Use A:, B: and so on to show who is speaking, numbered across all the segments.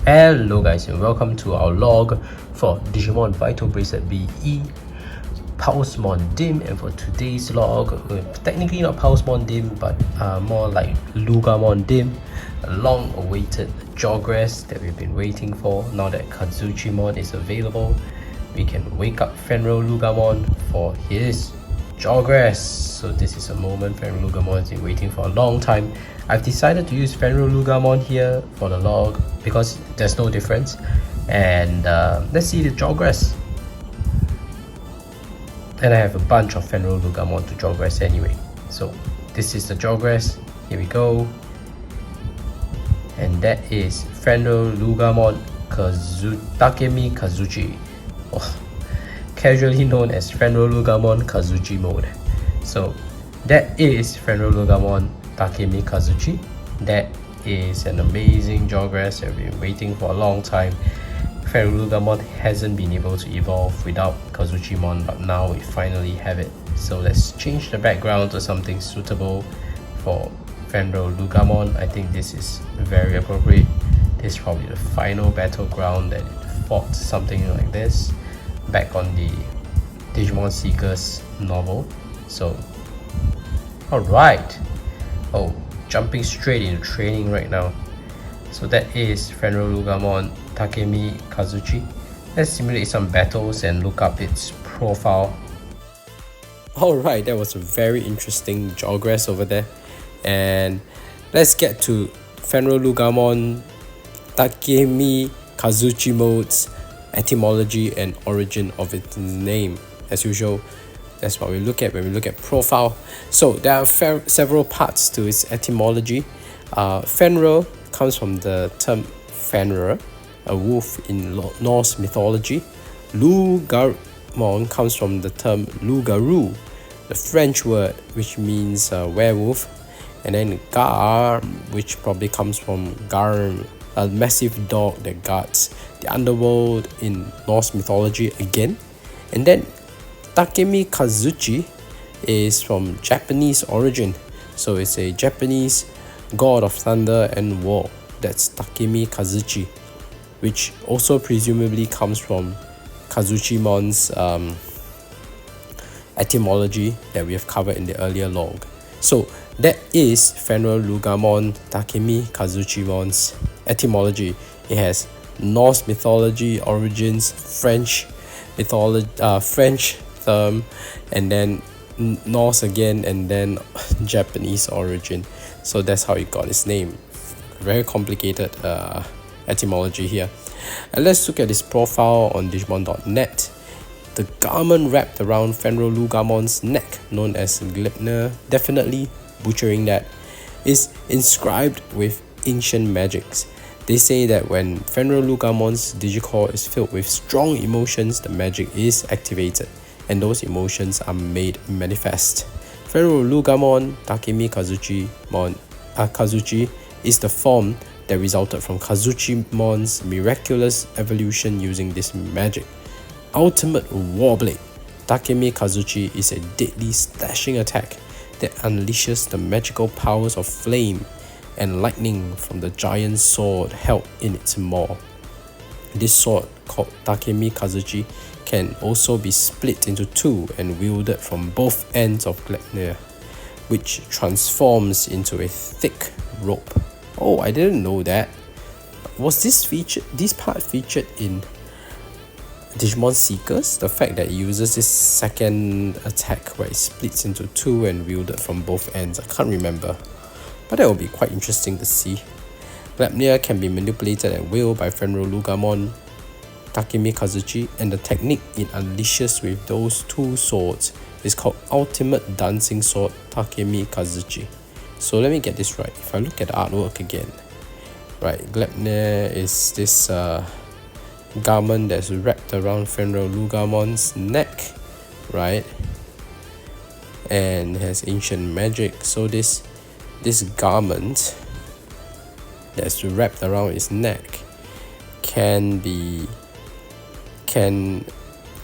A: Hello guys and welcome to our log for Digimon Vital Bracelet BE, Pulsemon DiM, and for today's log, technically not Pulsemon DiM but more like Lugamon DiM, a long awaited Jawgrass that we've been waiting for. Now that Kazuchimon is available, we can wake up Fenriloogamon for his Jawgrass. So this is a moment Fenriloogamon has been waiting for a long time. I've decided to use Fenriloogamon here for the log because there's no difference. And let's see the Jawgrass. And I have a bunch of Fenriloogamon to Jawgrass anyway. So this is the Jawgrass. Here we go. And that is Fenriloogamon Takemikazuchi, casually known as Fenriloogamon Kazuchi mode. So that is Fenriloogamon Takemikazuchi. That is an amazing Jawgrass that we've been waiting for a long time. Fenriloogamon hasn't been able to evolve without Kazuchimon, but now we finally have it. So let's change the background to something suitable for Fenriloogamon. I think this is very appropriate. This is probably the final battleground that it fought something like this back on the Digimon Seekers novel. So alright. Oh, jumping straight into training right now. So that is Fenriloogamon Takemikazuchi. Let's simulate some battles and look up its profile. Alright, that was a very interesting Jawgrass over there. And let's get to Fenriloogamon Takemikazuchi mode's etymology and origin of its name. As usual, that's what we look at when we look at profile. So there are several parts to its etymology. Fenrir comes from the term Fenrir, a wolf in Norse mythology. Lugamon comes from the term Lugaru, the French word which means werewolf. And then Gar, which probably comes from Garm, a massive dog that guards the underworld in Norse mythology again. And then Takemikazuchi is from Japanese origin, so it's a Japanese god of thunder and war. That's Takemikazuchi, which also presumably comes from Kazuchimon's etymology that we have covered in the earlier log. So that is Fenriloogamon Takemikazuchimon's etymology. It has Norse mythology origins, French mythology, French term, and then Norse again, and then Japanese origin. So that's how it got its name. Very complicated etymology here. And let's look at its profile on Digimon.net. The garment wrapped around Fenriloogamon's neck, known as Gleipnir, definitely butchering that, is inscribed with ancient magics. They say that when Fenriloogamon's digicore is filled with strong emotions, the magic is activated, and those emotions are made manifest. Fenriloogamon Takemikazuchi is the form that resulted from Kazuchimon's miraculous evolution using this magic. Ultimate Warblade Takemikazuchi is a deadly slashing attack that unleashes the magical powers of flame and lightning from the giant sword held in its maw. This sword, called Takemikazuchi, can also be split into two and wielded from both ends of Gleipnir, which transforms into a thick rope. Oh, I didn't know that. Was this part featured in Digimon Seekers? The fact that it uses this second attack where it splits into two and wielded from both ends, I can't remember. But that will be quite interesting to see. Gleipnir can be manipulated at will by Fenriloogamon Takemikazuchi, and the technique it unleashes with those two swords is called Ultimate Dancing Sword Takemikazuchi. So let me get this right. If I look at the artwork again, right, Gleipnir is this garment that's wrapped around Fenriloogamon's neck, right, and has ancient magic. So this garment that's wrapped around its neck can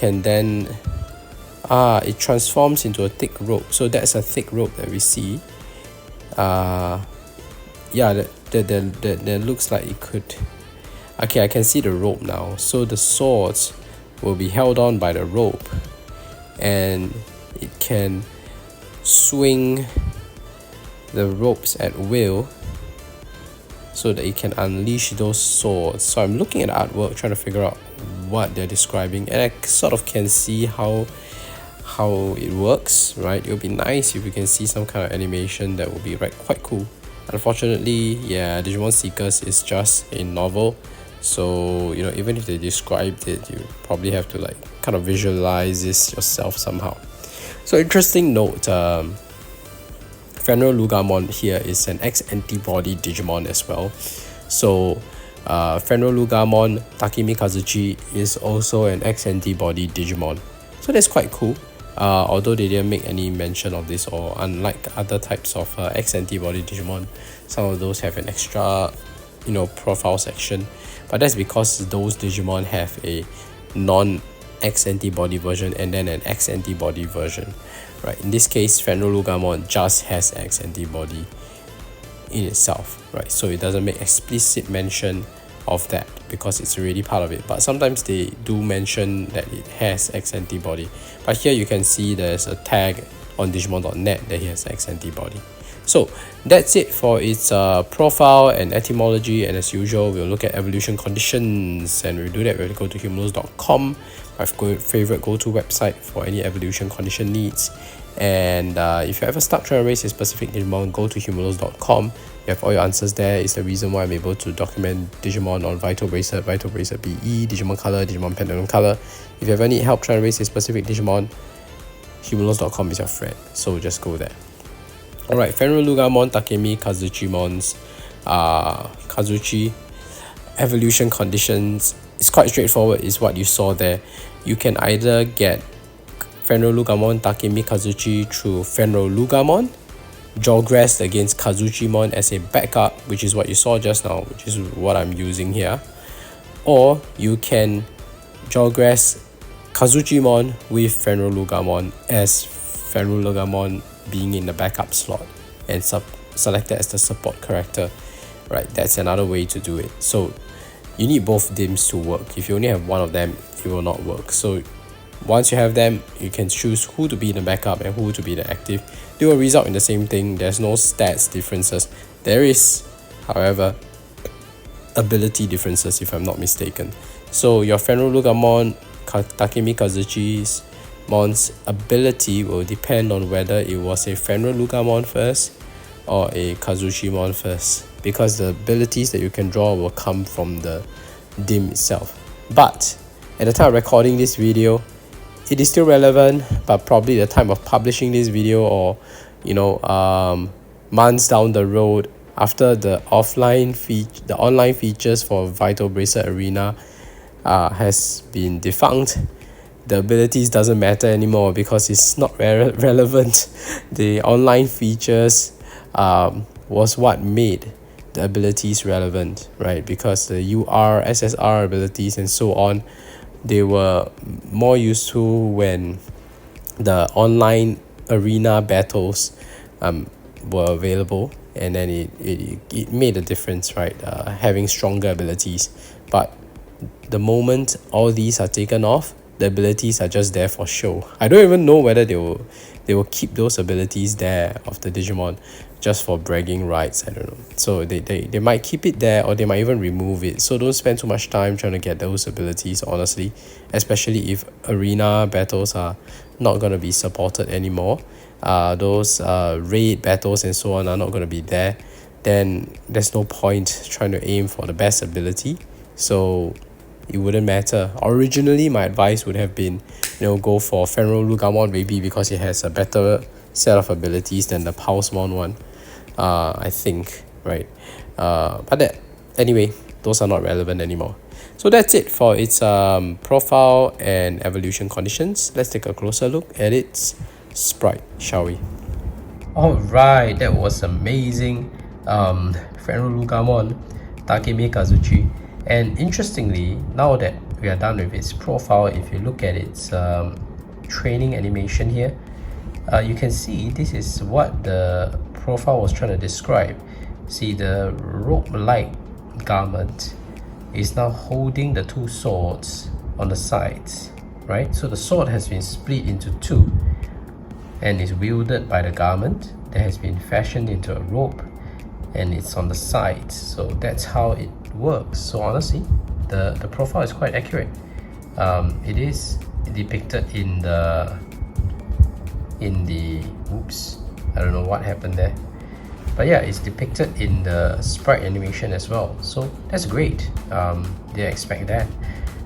A: then it transforms into a thick rope. So that's a thick rope that we see. Yeah, that looks like it could Okay, I can see the rope now. So the swords will be held on by the rope, and it can swing the ropes at will so that it can unleash those swords. So I'm looking at the artwork, trying to figure out what they're describing, and I sort of can see how it works, right? It would be nice if you can see some kind of animation. That would be quite cool. Unfortunately, yeah, Digimon Seekers is just a novel, so you know, even if they described it, you probably have to like kind of visualize this yourself somehow. So interesting note, Fenriloogamon here is an ex-antibody Digimon as well. So Fenriloogamon Takemikazuchi is also an ex-antibody Digimon. So that's quite cool. Although they didn't make any mention of this, or unlike other types of ex-antibody Digimon, some of those have an extra, you know, profile section. But that's because those Digimon have a non-ex-antibody version and then an ex-antibody version. Right, in this case, Fenriloogamon just has ex-antibody in itself, right? So it doesn't make explicit mention of that because it's already part of it. But sometimes they do mention that it has ex-antibody. But here you can see there's a tag on Digimon.net that he has ex-antibody. So that's it for its profile and etymology, and as usual we'll look at evolution conditions, and we'll do that when we go to Humalos.com, my favorite go-to website for any evolution condition needs. And if you're ever stuck trying to raise a specific Digimon, go to Humalos.com. You have all your answers there. It's the reason why I'm able to document Digimon on Vital Bracelet BE, Digimon Color, Digimon Pendulum Color. If you ever need help trying to raise a specific Digimon, Humalos.com is your friend, so just go there. Alright, Fenriloogamon Takemikazuchimon's Kazuchi evolution conditions is quite straightforward, is what you saw there. You can either get Fenriloogamon Takemikazuchi through Fenriloogamon, Jawgrass against Kazuchimon as a backup, which is what you saw just now, which is what I'm using here. Or you can Jawgrass Kazuchimon with Fenriloogamon as Fenriloogamon being in the backup slot and selected as the support character. Right, that's another way to do it. So you need both DIMs to work. If you only have one of them, it will not work. So once you have them, you can choose who to be the backup and who to be the active. They will result in the same thing. There's no stats differences. There is, however, ability differences if I'm not mistaken. So your Fenriloogamon Takemikazuchi's Mon's ability will depend on whether it was a Fenriloogamon first or a Kazuchimon first, because the abilities that you can draw will come from the DIM itself. But at the time of recording this video, it is still relevant, but probably the time of publishing this video, or you know, months down the road, after the online features for Vital Bracelet Arena has been defunct, the abilities doesn't matter anymore because it's not relevant. The online features was what made the abilities relevant, right? Because the UR, SSR abilities and so on, they were more useful when the online arena battles were available, and then it made a difference, right? Having stronger abilities. But the moment all these are taken off, the abilities are just there for show. I don't even know whether they will keep those abilities there of the Digimon just for bragging rights. I don't know. So they might keep it there, or they might even remove it. So don't spend too much time trying to get those abilities, honestly, especially if arena battles are not going to be supported anymore. Those raid battles and so on are not going to be there. Then there's no point trying to aim for the best ability. So it wouldn't matter. Originally, my advice would have been, you know, go for Fenriloogamon maybe because it has a better set of abilities than the Pulsemon one, I think, right? But anyway, those are not relevant anymore. So that's it for its profile and evolution conditions. Let's take a closer look at its sprite, shall we? Alright, that was amazing. Fenriloogamon Takemikazuchi. And interestingly, now that we are done with its profile, if you look at its training animation here, you can see this is what the profile was trying to describe. See the rope-like garment is now holding the two swords on the sides, right? So the sword has been split into two and is wielded by the garment that has been fashioned into a robe, and it's on the sides. So that's how it works. So honestly, the profile is quite accurate. It is depicted in the oops, I don't know what happened there, but yeah, it's depicted in the sprite animation as well. So that's great. Didn't expect that.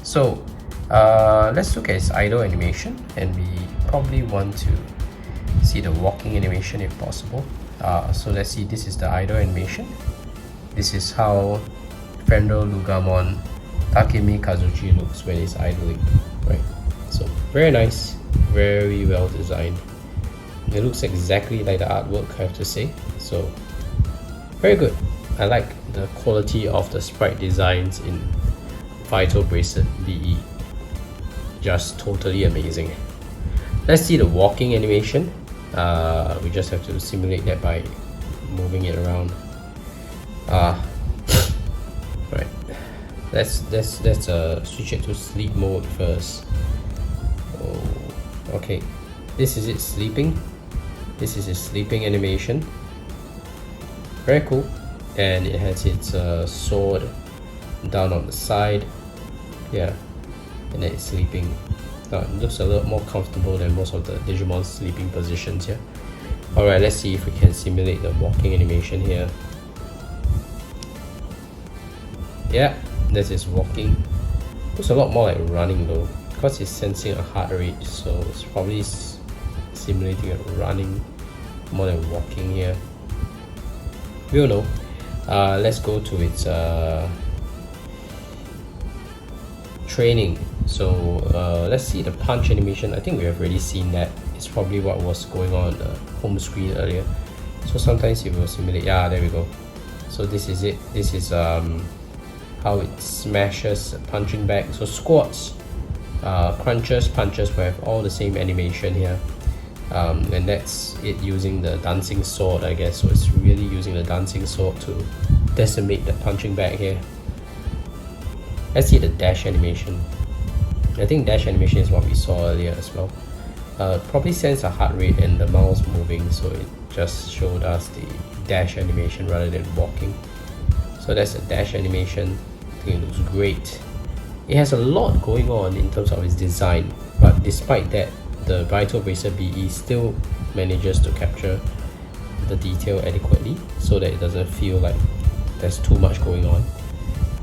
A: So let's look at its idle animation, and we probably want to see the walking animation if possible. So let's see, this is the idle animation. This is how Fenriloogamon Takemikazuchi looks when it's idling, right? So very nice, very well designed. It looks exactly like the artwork, I have to say. So very good. I like the quality of the sprite designs in Vital Bracelet BE. Just totally amazing. Let's see the walking animation. We just have to simulate that by moving it around. Right. Let's switch it to sleep mode first. Oh, okay. This is it sleeping. This is its sleeping animation. Very cool. And it has its sword down on the side. Yeah. And then it's sleeping. It looks a lot more comfortable than most of the Digimon sleeping positions here. Alright, let's see if we can simulate the walking animation here. Yeah, this is walking. Looks a lot more like running though, because it's sensing a heart rate, so it's probably simulating a running more than walking here. We don't know. Let's go to its training. So let's see the punch animation. I think we have already seen that. It's probably what was going on the home screen earlier. So sometimes it will simulate. Yeah, there we go. So this is it. This is how it smashes punching bag. So squats, crunches, punches will have all the same animation here. And that's it using the dancing sword, I guess. So it's really using the dancing sword to decimate the punching bag here. Let's see the dash animation. I think dash animation is what we saw earlier as well. Probably sense a heart rate and the mouse moving, so it just showed us the dash animation rather than walking. So that's the dash animation. I think it looks great. It has a lot going on in terms of its design, but despite that, the Vital Bracelet BE still manages to capture the detail adequately so that it doesn't feel like there's too much going on,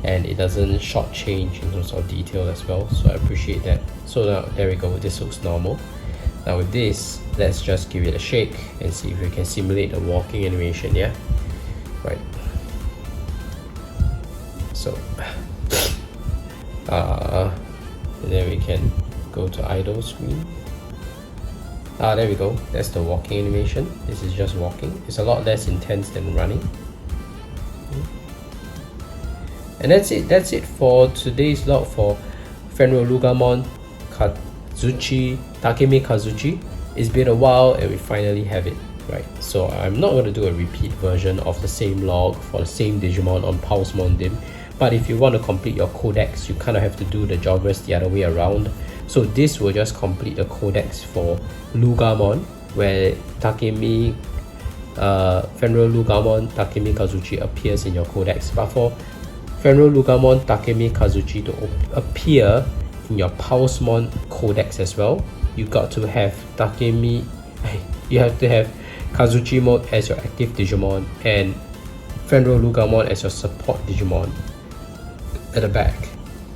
A: and it doesn't shortchange in terms of detail as well. So I appreciate that. So now there we go, this looks normal. Now with this, let's just give it a shake and see if we can simulate the walking animation. Yeah, right. So and then we can go to idle screen. There we go, that's the walking animation. This is just walking. It's a lot less intense than running. And that's it for today's log for Fenriloogamon Takemikazuchi. It's been a while and we finally have it, right? So I'm not going to do a repeat version of the same log for the same Digimon on Pulsemon DiM, but if you want to complete your codex, you kind of have to do the joggers the other way around. So this will just complete the codex for Loogamon, where Fenriloogamon Takemikazuchi appears in your codex. But for Fenriloogamon Takemikazuchi to appear in your Pulsemon codex as well, you got to have you have to have Kazuchi mode as your active Digimon and Fenriloogamon as your support Digimon at the back,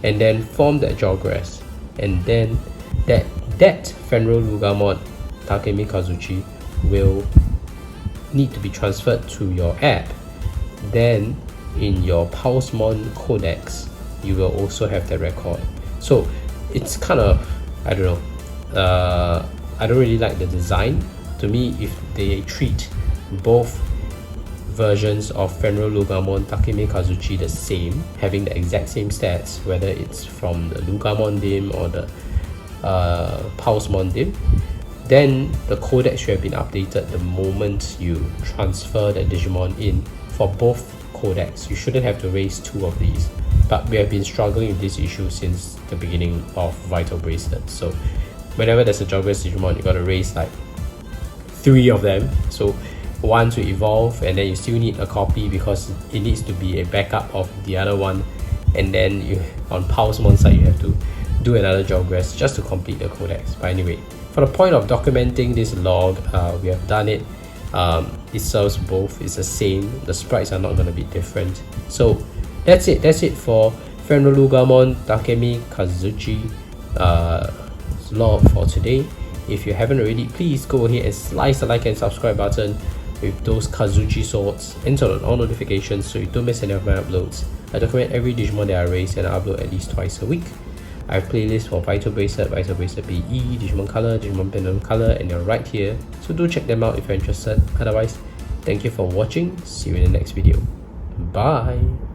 A: and then form that jawgrass, and then that Fenriloogamon Takemikazuchi will need to be transferred to your app. Then in your Pulsemon codex, you will also have that record. So it's kind of, I don't know, I don't really like the design. To me, if they treat both versions of Fenriloogamon Takemikazuchi the same, having the exact same stats, whether it's from the Loogamon DiM or the Pulsemon DiM, then the codex should have been updated the moment you transfer the Digimon in for both codex. You shouldn't have to raise two of these. but we have been struggling with this issue since the beginning of Vital Bracelet. So whenever there's a Jogger's Digimon, you gotta raise like 3 of them. So 1 to evolve, and then you still need a copy because it needs to be a backup of the other one. And then you, on Pulsemon side, you have to do another Jogger's just to complete the codex. But anyway, for the point of documenting this log, we have done it. It serves both, it's the same, the sprites are not going to be different. So that's it for Fenriloogamon Takemikazuchi log for today. If you haven't already, please go ahead and slice the like and subscribe button with those Kazuchi swords and turn on all notifications so you don't miss any of my uploads. I document every Digimon that I raise and I upload at least twice a week. I have playlists for Vital Bracelet, Vital Bracelet BE, Digimon Color, Digimon Pendulum Color, and they're right here, so do check them out if you're interested. Otherwise, thank you for watching, see you in the next video. Bye!